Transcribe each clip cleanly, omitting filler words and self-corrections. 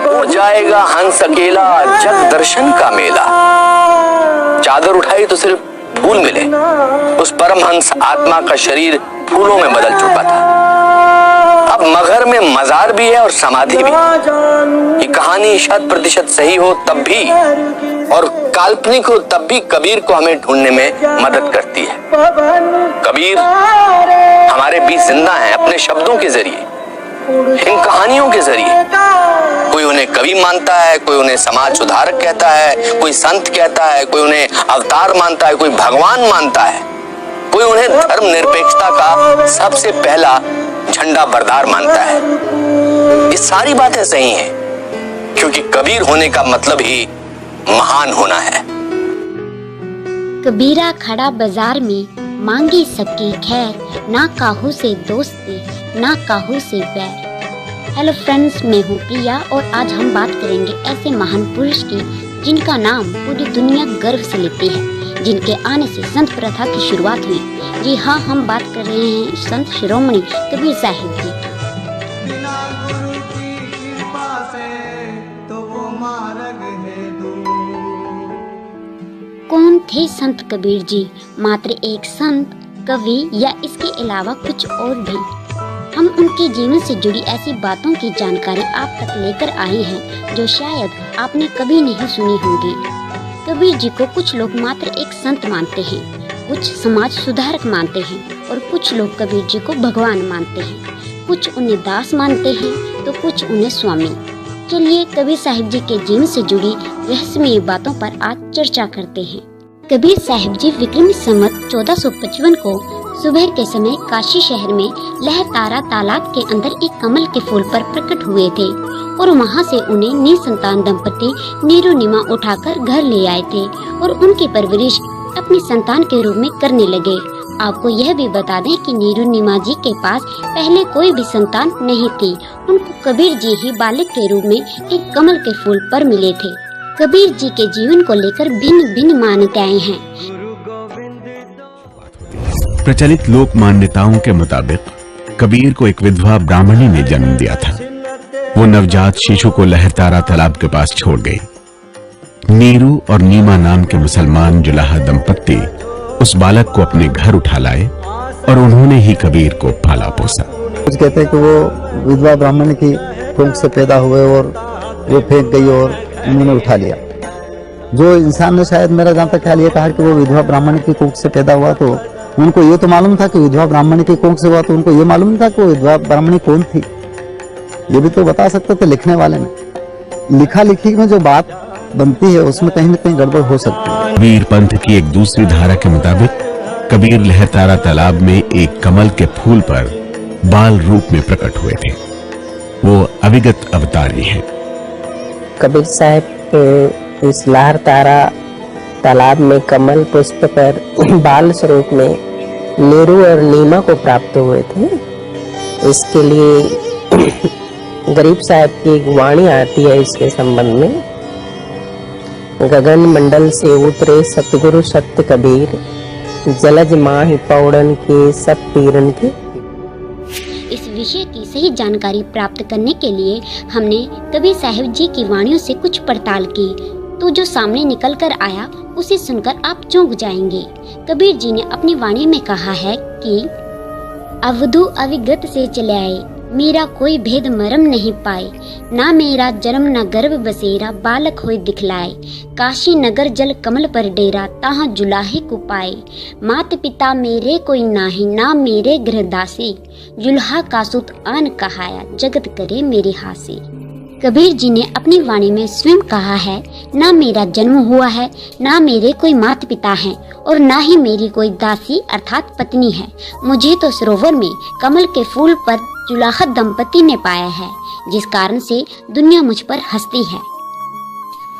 उड़ जाएगा हंस अकेला जग दर्शन का मेला। चादर उठाई तो सिर्फ फूल मिले, उस परमहंस आत्मा का शरीर फूलों में बदल चुका था। अब मगर में मजार भी है और समाधि भी। ये कहानी 100% सही हो तब भी और काल्पनिक हो तब भी कबीर को हमें ढूंढने में मदद करती है। कबीर हमारे बीच जिंदा है अपने शब्दों के जरिए, इन कहानियों के जरिए। कोई उन्हें कवि मानता है, कोई उन्हें समाज सुधारक कहता है, कोई संत कहता है, कोई उन्हें अवतार मानता है, कोई भगवान मानता है, कोई उन्हें धर्म निरपेक्षता का सबसे पहला झंडा बरदार मानता है। ये सारी बातें सही हैं, क्योंकि कबीर होने का मतलब ही महान होना है। कबीरा खड़ा बाजार में मांगी सबकी खैर, ना काहू से दोस्ती ना काहू से बैर। हेलो फ्रेंड्स, मैं हूँ प्रिया और आज हम बात करेंगे ऐसे महान पुरुष की जिनका नाम पूरी दुनिया गर्व से लेती है, जिनके आने से संत प्रथा की शुरुआत हुई। जी हाँ, हम बात कर रहे हैं संत शिरोमणि कबीर साहिब की। बिना गुरु की कृपा से तो वो मार्ग है दूर। कौन थे संत कबीर जी? मात्र एक संत, कवि या इसके अलावा कुछ और भी? हम उनके जीवन से जुड़ी ऐसी बातों की जानकारी आप तक लेकर आए हैं जो शायद आपने कभी नहीं सुनी होगी। कबीर जी को कुछ लोग मात्र एक संत मानते हैं, कुछ समाज सुधारक मानते हैं और कुछ लोग कबीर जी को भगवान मानते हैं। कुछ उन्हें दास मानते हैं तो कुछ उन्हें स्वामी। चलिए कबीर साहिब जी के जीवन से जुड़ी रहस्यमय बातों पर आज चर्चा करते हैं। कबीर साहिब जी विक्रमी संवत 1455 को सुबह के समय काशी शहर में लहतारा तालाब के अंदर एक कमल के फूल पर प्रकट हुए थे और वहां से उन्हें निसंतान दंपति नीरू नीमा उठाकर घर ले आए थे और उनकी परवरिश अपनी संतान के रूप में करने लगे। आपको यह भी बता दें कि नीरू नीमा जी के पास पहले कोई भी संतान नहीं थी। उनको कबीर जी ही बालक के रूप में एक कमल के फूल पर मिले थे। कबीर जी के जीवन को लेकर भिन्न भिन्न मान्यताएं हैं। प्रचलित लोक मान्यताओं के मुताबिक कबीर को एक विधवा ब्राह्मणी ने जन्म दिया था। वो नवजात शिशु को लहरतारा तालाब के पास छोड़ गई। नीरू और नीमा नाम के मुसलमान जुलाहा दंपत्ति उस बालक को अपने घर उठा लाए और उन्होंने ही कबीर को पाला पोसा। कुछ कहते हैं कि वो विधवा ब्राह्मण की कोख से पैदा हुए और वो फेंक गई और उन्होंने उठा लिया। जो इंसान ने, शायद मेरा जहाँ तक ख्याल ये कहा कि वो विधवा ब्राह्मण की कोख से पैदा हुआ, तो उनको ये तो मालूम था कि विधवा ब्राह्मण की कोख से हुआ, तो उनको ये मालूम नहीं था कि वो विधवा ब्राह्मणी कौन थी। ये भी तो बता सकते थे लिखने वाले ने। लिखा लिखी में जो बात बनती है उसमें कहीं न कहीं गड़बड़ हो सकती है। कबीर पंथ की एक दूसरी धारा के मुताबिक कबीर लहरतारा तालाब में एक कमल के फूल पर बाल रूप में प्रकट हुए थे। वो अविगत अवतारी हैं। कबीर साहब इस लहरतारा तालाब में कमल पुष्प पर बाल स्वरूप में नीरू और नीमा को प्राप्त हुए थे। इसके लिए गरीब साहब की एक वाणी आती है इसके संबंध में। गगन मंडल से उतरे सतगुरु सत्य कबीर, जलज माहि पौड़न के सब पीरन के। इस विषय की सही जानकारी प्राप्त करने के लिए हमने कबीर साहिब जी की वाणियों से कुछ पड़ताल की, तो जो सामने निकल कर आया उसे सुनकर आप चौंक जाएंगे। कबीर जी ने अपनी वाणी में कहा है कि अवधु अविगत से चले आए, मेरा कोई भेद मरम नहीं पाए। ना मेरा जन्म न गर्भ बसेरा, बालक होए दिखलाए। काशी नगर जल कमल पर डेरा, ताहाँ जुलाहे को पाए। मात पिता मेरे कोई नाही, ना मेरे गृहदासी। जुल्हा का सुत आन कहाया, जगत करे मेरे हासी। कबीर जी ने अपनी वाणी में स्वयं कहा है, ना मेरा जन्म हुआ है, ना मेरे कोई माता पिता हैं और ना ही मेरी कोई दासी अर्थात पत्नी है। मुझे तो सरोवर में कमल के फूल पर जुलाहा दंपति ने पाया है, जिस कारण से दुनिया मुझ पर हंसती है।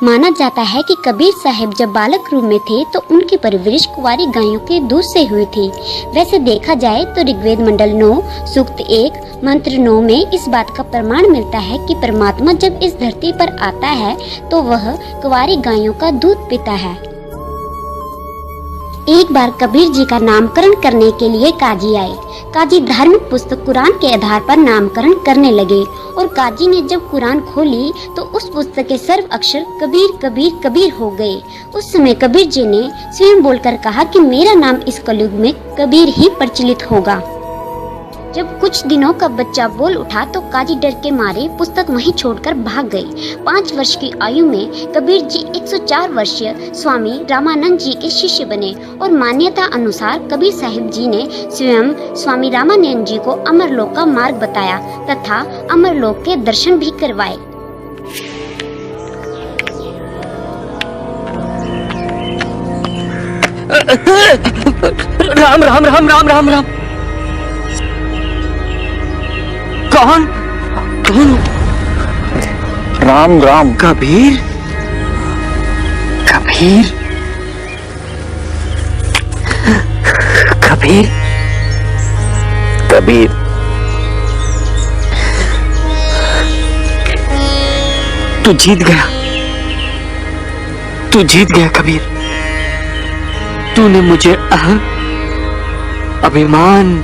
माना जाता है कि कबीर साहिब जब बालक रूप में थे तो उनकी परवरिश कुंवारी गायों के दूध से हुई थी। वैसे देखा जाए तो ऋग्वेद मंडल 9 सूक्त 1 मंत्र 9 में इस बात का प्रमाण मिलता है कि परमात्मा जब इस धरती पर आता है तो वह कुंवारी गायों का दूध पीता है। एक बार कबीर जी का नामकरण करने के लिए काजी आए। काजी धार्मिक पुस्तक कुरान के आधार पर नामकरण करने लगे और काजी ने जब कुरान खोली तो उस पुस्तक के सर्व अक्षर कबीर कबीर कबीर हो गए। उस समय कबीर जी ने स्वयं बोलकर कहा कि मेरा नाम इस कलयुग में कबीर ही प्रचलित होगा। जब कुछ दिनों का बच्चा बोल उठा तो काजी डर के मारे पुस्तक वहीं छोड़कर भाग गए। 5 वर्ष की आयु में कबीर जी 104 वर्षीय स्वामी रामानंद जी के शिष्य बने और मान्यता अनुसार कबीर साहिब जी ने स्वयं स्वामी रामानंद जी को अमरलोक का मार्ग बताया तथा अमरलोक के दर्शन भी करवाए। राम राम राम राम राम राम। कौन कौन? राम राम। कबीर कबीर कबीर कबीर, तू जीत गया, तू जीत गया कबीर। तूने मुझे अहं, अभिमान,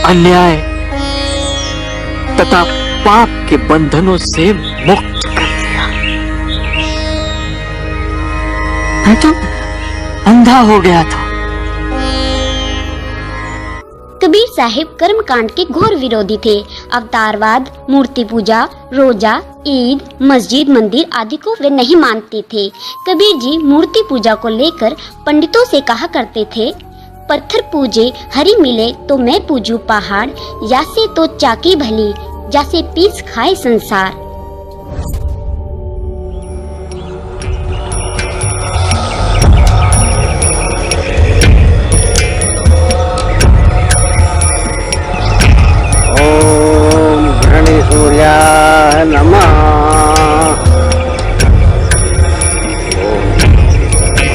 अन्याय तथा पाप के बंधनों से मुक्त कर दिया। मैं तो अंधा हो गया था। कबीर साहिब कर्म कांड के घोर विरोधी थे। अवतारवाद, मूर्ति पूजा, रोजा, ईद, मस्जिद, मंदिर आदि को वे नहीं मानते थे। कबीर जी मूर्ति पूजा को लेकर पंडितों से कहा करते थे, पत्थर पूजे हरि मिले तो मैं पूजू पहाड़, यासे तो चाकी भली जैसे पीस खाए संसार। ओम गणेशूर्याय नमः।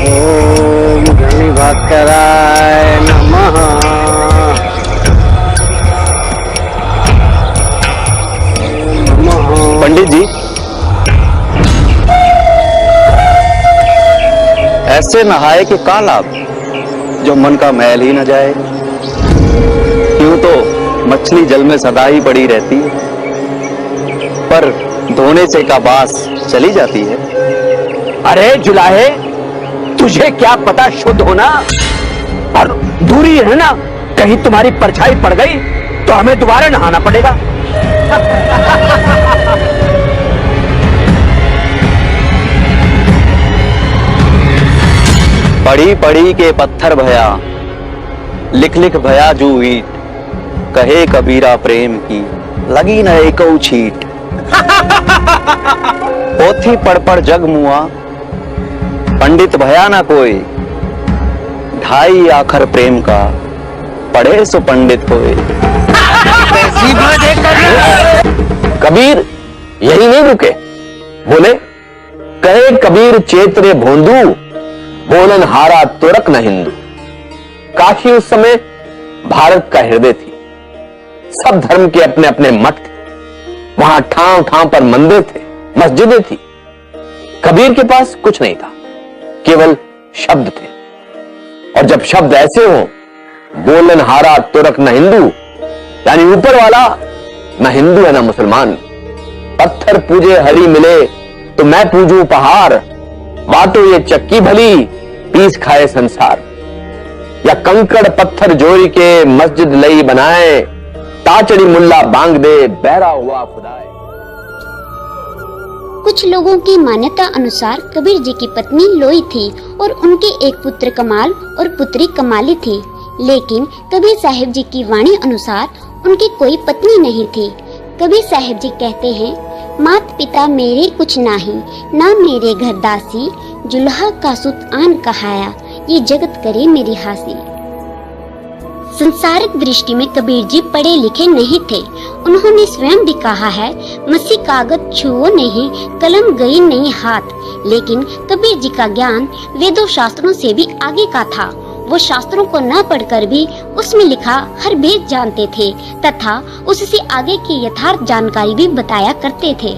ओम गणिभास्कराय नमः। पंडित जी, ऐसे नहाए कि का लाभ, जो मन का मैल ही न जाए। यूं तो मछली जल में सदा ही पड़ी रहती है, पर धोने से का बास चली जाती है। अरे जुलाहे, तुझे क्या पता शुद्ध होना और दूरी है ना, कहीं तुम्हारी परछाई पड़ गई तो हमें दोबारा नहाना पड़ेगा। पड़ी पड़ी के पत्थर भया, लिख लिख भया जू ईट, कहे कबीरा प्रेम की लगी न एको छीट। पोथी पढ़ पढ़ जग मुआ, पंडित भया ना कोई, ढाई आखर प्रेम का पढ़े सो पंडित होए। कबीर यही नहीं रुके, बोले कहे कबीर चेतरे भोंदू, बोलन हारा तुरक न हिंदू। काशी उस समय भारत का हृदय थी। सब धर्म के अपने अपने मठ थे। वहां ठाव ठाव पर मंदिर थे, मस्जिदें थी। कबीर के पास कुछ नहीं था, केवल शब्द थे। और जब शब्द ऐसे हो, बोलन हारा तुरक न हिंदू, यानी ऊपर वाला न हिंदू है न मुसलमान। पत्थर पूजे हरि मिले तो मैं पूजू पहाड़, बाटो ये चक्की भली पीस खाए संसार। या कंकड़ पत्थर जोड़ी के मस्जिद लई बनाए, ताचड़ी मुल्ला बांग दे बहरा हुआ खुदाए। कुछ लोगों की मान्यता अनुसार कबीर जी की पत्नी लोई थी और उनके एक पुत्र कमाल और पुत्री कमाली थी। लेकिन कबीर साहिब जी की वाणी अनुसार उनकी कोई पत्नी नहीं थी। कबीर साहिब जी कहते हैं, मात पिता मेरे कुछ नाही, ना मेरे घर दासी, जुल्हा का सुत आन कहाया, ये जगत करे मेरी हासी। संसारिक दृष्टि में कबीर जी पढ़े लिखे नहीं थे। उन्होंने स्वयं भी कहा है, मसी कागज छुओ नहीं, कलम गई नहीं हाथ। लेकिन कबीर जी का ज्ञान वेदों शास्त्रों से भी आगे का था। वो शास्त्रों को न पढ़कर भी उसमें लिखा हर भेद जानते थे तथा उससे आगे की यथार्थ जानकारी भी बताया करते थे।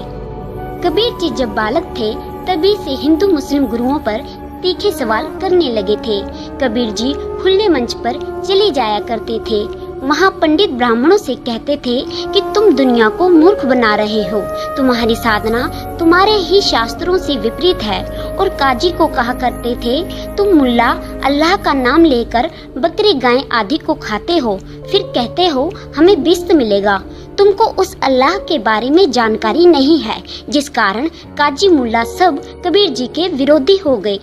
कबीर जी जब बालक थे तभी से हिंदू मुस्लिम गुरुओं पर तीखे सवाल करने लगे थे। कबीर जी खुले मंच पर चले जाया करते थे। वहाँ पंडित ब्राह्मणों से कहते थे कि तुम दुनिया को मूर्ख बना रहे हो, तुम्हारी साधना तुम्हारे ही शास्त्रों से विपरीत है। और काजी को कहा करते थे, तुम मुल्ला अल्लाह का नाम लेकर बकरी गाय आदि को खाते हो, फिर कहते हो हमें बिस्त मिलेगा। तुमको उस अल्लाह के बारे में जानकारी नहीं है, जिस कारण काजी मुल्ला सब कबीर जी के विरोधी हो गए।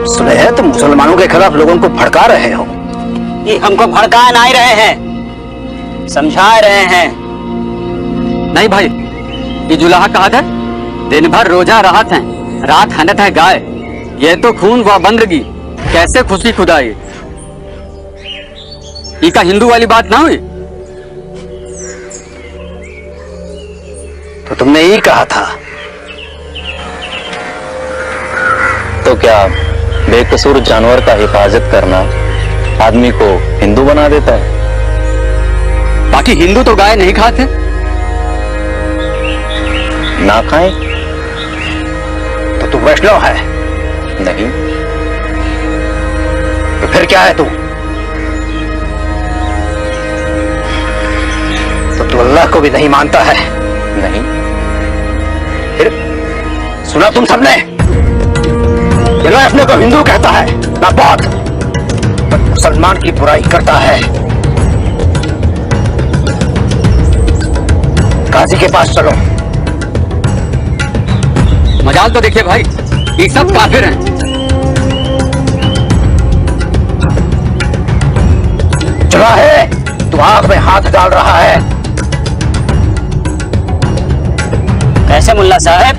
सुने हैं तुम मुसलमानों के खिलाफ लोगों को भड़का रहे हो। ये हमको भड़का नहीं रहे हैं, समझा रहे हैं। नहीं भाई, ये जुलाहा कहा था, दिन भर रोजा राहत है, रात हनत है गाय। ये तो खून व बंदगी, कैसे खुशी खुदाई। ये का हिंदू वाली बात ना हुई। तो तुमने यही कहा था। तो क्या बेकसूर जानवर का हिफाजत करना आदमी को हिंदू बना देता है? बाकी हिंदू तो गाय नहीं खाते। ना खाएं तो तू वैष्णव है? नहीं। तो फिर क्या है तू? तो तू अल्लाह को भी नहीं मानता है? नहीं। फिर सुना तुम सबने, ना अपने को हिंदू कहता है, ना बौद्ध, पर मुसलमान की बुराई करता है। काजी के पास चलो। मजाल तो देखिए भाई, ये सब काफिर हैं। चला है, तू आंख में हाथ डाल रहा है। कैसे मुल्ला साहब?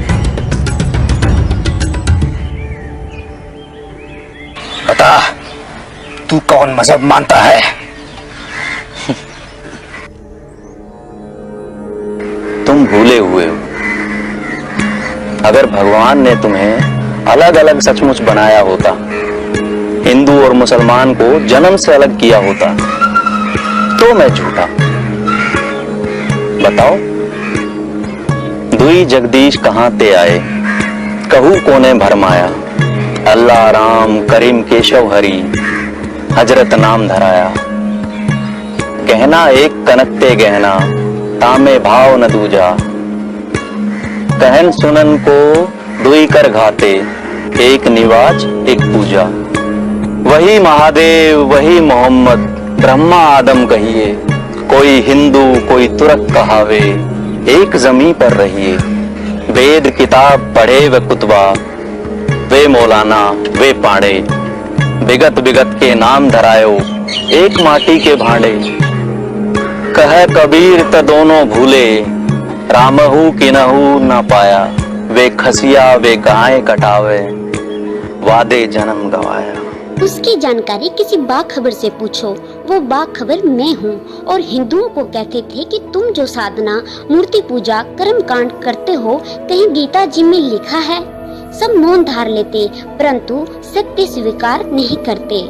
बता, तू कौन मजहब मानता है? तुम भूले हुए हो। अगर भगवान ने तुम्हें अलग अलग सचमुच बनाया होता, हिंदू और मुसलमान को जन्म से अलग किया होता, तो मैं झूठा। बताओ, दुई जगदीश कहां ते आए, कहू कोने भरमाया। अल्लाह राम करीम केशव हरि, हजरत नाम धराया। गहना एक कनकते गहना, तामे भाव न दूजा। कहन सुनन को दुई कर घाते, एक निवाज एक पूजा। वही महादेव वही मोहम्मद, ब्रह्मा आदम कहिए। कोई हिंदू कोई तुरक कहावे, एक जमी पर रहिए। वेद किताब पढ़े व कुतबा, वे मौलाना वे पांडे। बिगत बिगत के नाम धरायो, एक माटी के भांडे। कह कबीर त दोनों भूले, रामहू किनहू न पाया। वे खसिया वे गाय कटावे, वादे जन्म गवाया। उसकी जानकारी किसी बाखबर से पूछो, वो बाखबर मैं हूँ। और हिंदुओं को कहते थे कि तुम जो साधना मूर्ति पूजा कर्म कांड करते हो, कहीं गीता जी में लिखा है? सब मौन धार लेते, परंतु सत्य स्वीकार नहीं करते।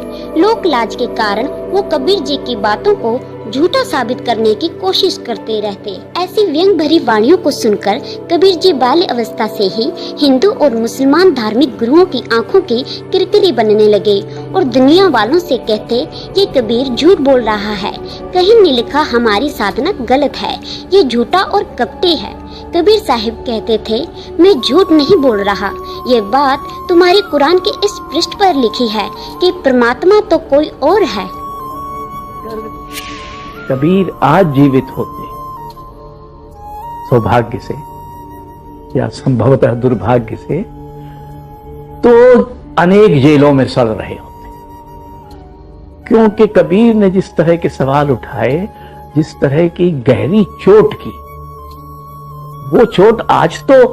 लोक लाज के कारण वो कबीर जी की बातों को झूठा साबित करने की कोशिश करते रहते। ऐसी व्यंग भरी वाणियों को सुनकर कबीर जी बाल्य अवस्था से ही हिंदू और मुसलमान धार्मिक गुरुओं की आंखों की किरकिरी बनने लगे और दुनिया वालों से कहते, ये कबीर झूठ बोल रहा है, कहीं नहीं लिखा हमारी साधना गलत है, ये झूठा और कपटी है। कबीर साहिब कहते थे, मैं झूठ नहीं बोल रहा, ये बात तुम्हारे कुरान के इस पृष्ठ पर लिखी है कि परमात्मा तो कोई और है। कबीर आज जीवित होते सौभाग्य से या संभवतः दुर्भाग्य से, तो अनेक जेलों में सड़ रहे होते, क्योंकि कबीर ने जिस तरह के सवाल उठाए, जिस तरह की गहरी चोट की, वो चोट आज तो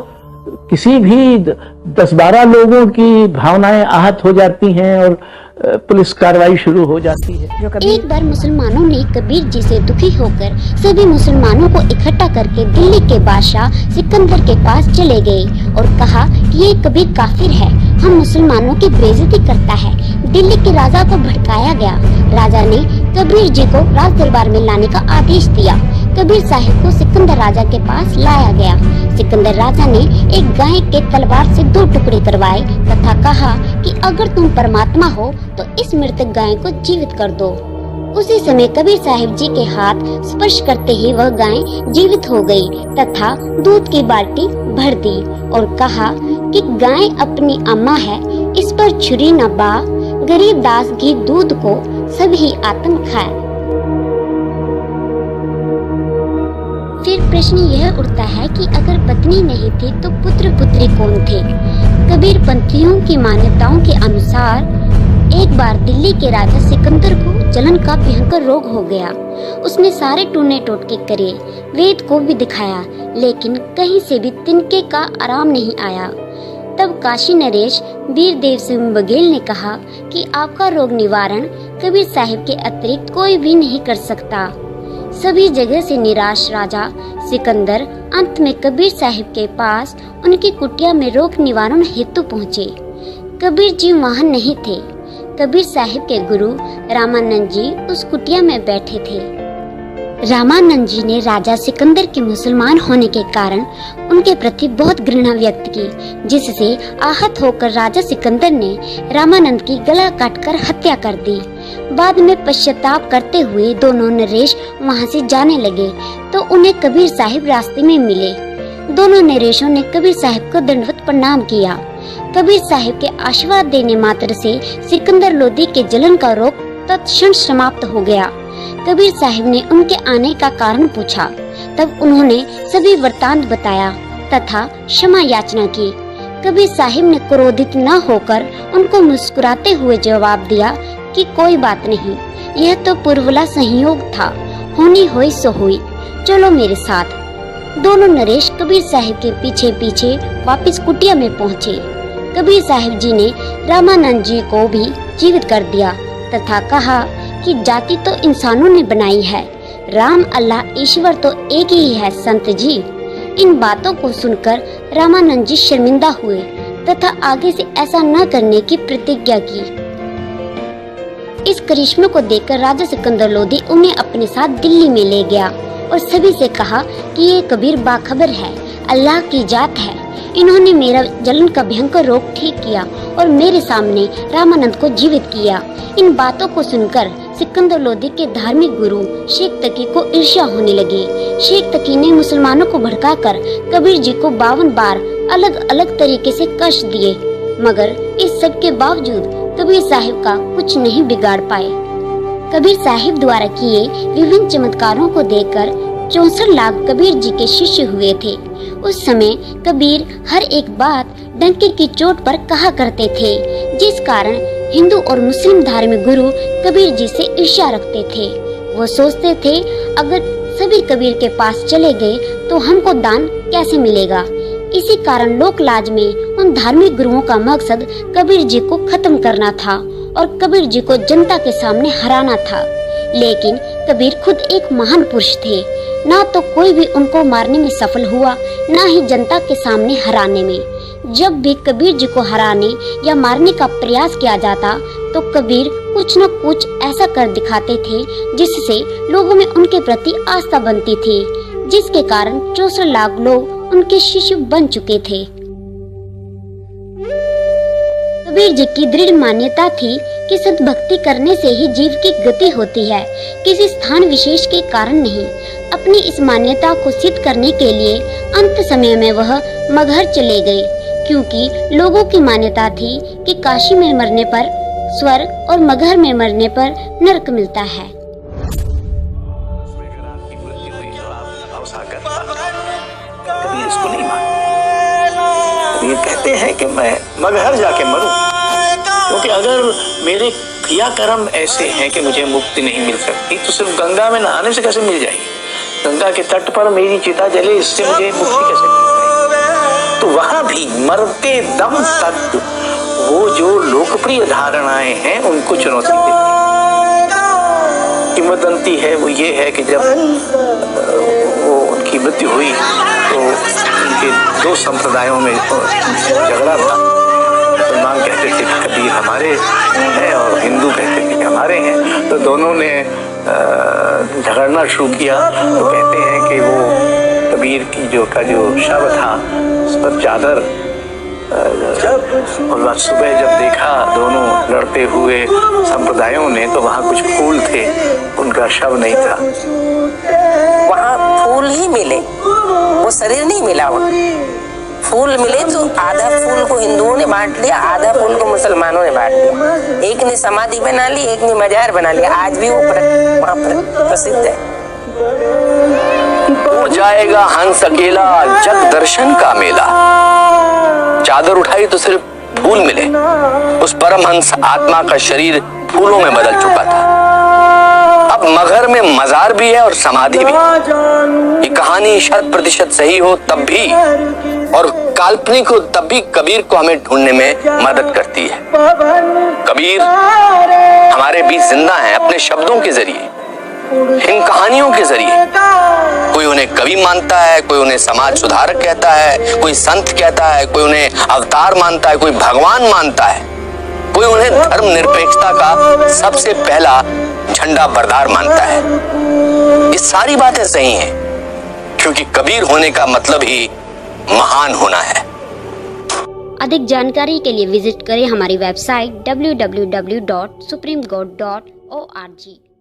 किसी भी 10-12 लोगों की भावनाएं आहत हो जाती हैं और पुलिस कार्रवाई शुरू हो जाती है। एक बार मुसलमानों ने कबीर जी से दुखी होकर सभी मुसलमानों को इकट्ठा करके दिल्ली के बादशाह सिकंदर के पास चले गए और कहा कि ये कबीर काफिर है, हम मुसलमानों की बेइज्जती करता है। दिल्ली के राजा को भड़काया गया। राजा ने कबीर जी को राज दरबार में लाने का आदेश दिया। कबीर साहिब को सिकंदर राजा के पास लाया गया। सिकंदर राजा ने एक गाय के तलवार से 2 टुकड़े करवाए तथा कहा कि अगर तुम परमात्मा हो तो इस मृतक गाय को जीवित कर दो। उसी समय कबीर साहिब जी के हाथ स्पर्श करते ही वह गाय जीवित हो गई तथा दूध की बाल्टी भर दी और कहा कि गाय अपनी अम्मा है, इस पर छुरी न बा, गरीब दास घी दूध को सभी आत्म खाए। फिर प्रश्न यह उठता है कि अगर पत्नी नहीं थी तो पुत्र पुत्री कौन थे? कबीर पंथियों की मान्यताओं के अनुसार एक बार दिल्ली के राजा सिकंदर को जलन का भयंकर रोग हो गया। उसने सारे टूने टोटके करे, वेद को भी दिखाया, लेकिन कहीं से भी तिनके का आराम नहीं आया। तब काशी नरेश वीरदेव सिंह बघेल ने कहा कि आपका रोग निवारण कबीर साहिब के अतिरिक्त कोई भी नहीं कर सकता। सभी जगह से निराश राजा सिकंदर अंत में कबीर साहिब के पास उनकी कुटिया में रोग निवारण हेतु पहुँचे। कबीर जी वहाँ नहीं थे। कबीर साहिब के गुरु रामानंद जी उस कुटिया में बैठे थे। रामानंद जी ने राजा सिकंदर के मुसलमान होने के कारण उनके प्रति बहुत घृणा व्यक्त की, जिससे आहत होकर राजा सिकंदर ने रामानंद की गला काटकर हत्या कर दी। बाद में पश्चाताप करते हुए दोनों नरेश वहां से जाने लगे तो उन्हें कबीर साहिब रास्ते में मिले। दोनों नरेशों ने कबीर साहिब को दंडवत प्रणाम किया। कबीर साहिब के आशीर्वाद देने मात्र से सिकंदर लोदी के जलन का रोग तत्क्षण समाप्त हो गया। कबीर साहिब ने उनके आने का कारण पूछा। तब उन्होंने सभी वृतांत बताया तथा क्षमा याचना की। कबीर साहिब ने क्रोधित न होकर उनको मुस्कुराते हुए जवाब दिया कि कोई बात नहीं, यह तो पूर्वला संयोग था, होनी हुई सो हुई, चलो मेरे साथ। दोनों नरेश कबीर साहिब के पीछे पीछे वापस कुटिया में पहुँचे। कबीर साहिब जी ने रामानंद जी को भी जीवित कर दिया तथा कहा कि जाति तो इंसानों ने बनाई है, राम अल्लाह ईश्वर तो एक ही है संत जी। इन बातों को सुनकर रामानंद जी शर्मिंदा हुए तथा आगे से ऐसा न करने की प्रतिज्ञा की। इस करिश्मे को देखकर राजा सिकंदर लोदी उन्हें अपने साथ दिल्ली में ले गया और सभी से कहा कि ये कबीर बाखबर है, अल्लाह की जात है। इन्होंने मेरा जलन का भयंकर रोग ठीक किया और मेरे सामने रामानंद को जीवित किया। इन बातों को सुनकर सिकंदर लोदी के धार्मिक गुरु शेख तकी को ईर्ष्या होने लगी। शेख तकी ने मुसलमानों को भड़काकर कबीर जी को 52 बार अलग अलग तरीके से कष्ट दिए, मगर इस सब के बावजूद कबीर साहिब का कुछ नहीं बिगाड़ पाए। कबीर साहिब द्वारा किए विभिन्न चमत्कारों को देखकर 64 लाख कबीर जी के शिष्य हुए थे। उस समय कबीर हर एक बात डंके की चोट पर कहा करते थे, जिस कारण हिंदू और मुस्लिम धार्मिक गुरु कबीर जी से ईर्ष्या रखते थे। वो सोचते थे अगर सभी कबीर के पास चले गए तो हमको दान कैसे मिलेगा। इसी कारण लोक लाज में उन धार्मिक गुरुओं का मकसद कबीर जी को खत्म करना था और कबीर जी को जनता के सामने हराना था। लेकिन कबीर खुद एक महान पुरुष थे, ना तो कोई भी उनको मारने में सफल हुआ, ना ही जनता के सामने हराने में। जब भी कबीर जी को हराने या मारने का प्रयास किया जाता तो कबीर कुछ न कुछ ऐसा कर दिखाते थे जिससे लोगों में उनके प्रति आस्था बनती थी, जिसके कारण 64 लाख लोग उनके शिष्य बन चुके थे। कबीर जी की दृढ़ मान्यता थी कि सद्भक्ति करने से ही जीव की गति होती है, किसी स्थान विशेष के कारण नहीं। अपनी इस मान्यता को सिद्ध करने के लिए अंत समय में वह मगहर चले गए, क्योंकि लोगों की मान्यता थी कि काशी में मरने पर स्वर्ग और मगहर में मरने पर नरक मिलता है। कबीर इसको नहीं मानते। कबीर कहते हैं कि मैं मगहर जाके मरूं, क्योंकि अगर मेरे क्रियाकर्म ऐसे हैं कि मुझे मुक्ति नहीं मिल सकती तो सिर्फ गंगा में नहाने से कैसे मिल जाएगी। गंगा के तट पर मेरी चिता जले, इससे मुझे मुक्ति कैसे मिल जाएगी। तो वहां भी मरते दम तक वो जो लोकप्रिय धारणाएं हैं उनको चुनौती देती है। किंवदंती है वो ये है कि जब वो उनकी मृत्यु हुई तो उनके दो संप्रदायों में झगड़ा था। मुसलमान कहते थे कि कबीर हमारे हैं और हिंदू कहते थे कि हमारे हैं, तो दोनों ने झगड़ना शुरू किया। तो कहते हैं कि वो कबीर की जो शव था उस पर चादर, और बाद सुबह जब देखा दोनों लड़ते हुए संप्रदायों ने तो वहाँ कुछ फूल थे, उनका शव नहीं था। वहाँ फूल ही मिले, वो शरीर नहीं मिला। फूल मिले तो आधा फूल को हिंदुओं ने बांट लिया, आधा फूल को मुसलमानों ने बांट लिया। एक ने समाधि बना ली, एक ने मजार बना लिया। आज भी वो वहाँ पर प्रसिद्ध है। उड़ जाएगा हंस अकेला जग दर्शन का मेला। चादर उठाई तो सिर्फ फूल मिले। उस परमहंस आत्मा का शरीर फूलों में बदल चुका था। अब मगहर में मजार भी है और समाधि भी। ये कहानी 100% सही हो तब भी और काल्पनिक हो तब भी कबीर को हमें ढूंढने में मदद करती है। कबीर हमारे बीच जिंदा हैं अपने शब्दों के जरिए, इन कहानियों के जरिए। कोई उन्हें कवि मानता है, कोई उन्हें समाज सुधारक कहता है, कोई संत कहता है, कोई उन्हें अवतार मानता है, कोई भगवान मानता है, कोई उन्हें धर्म निरपेक्षता का सबसे पहला झंडा बरदार मानता है। ये सारी बातें सही हैं, क्योंकि कबीर होने का मतलब ही महान होना है। अधिक जानकारी के लिए विजिट करें हमारी वेबसाइट www.supremegod.org।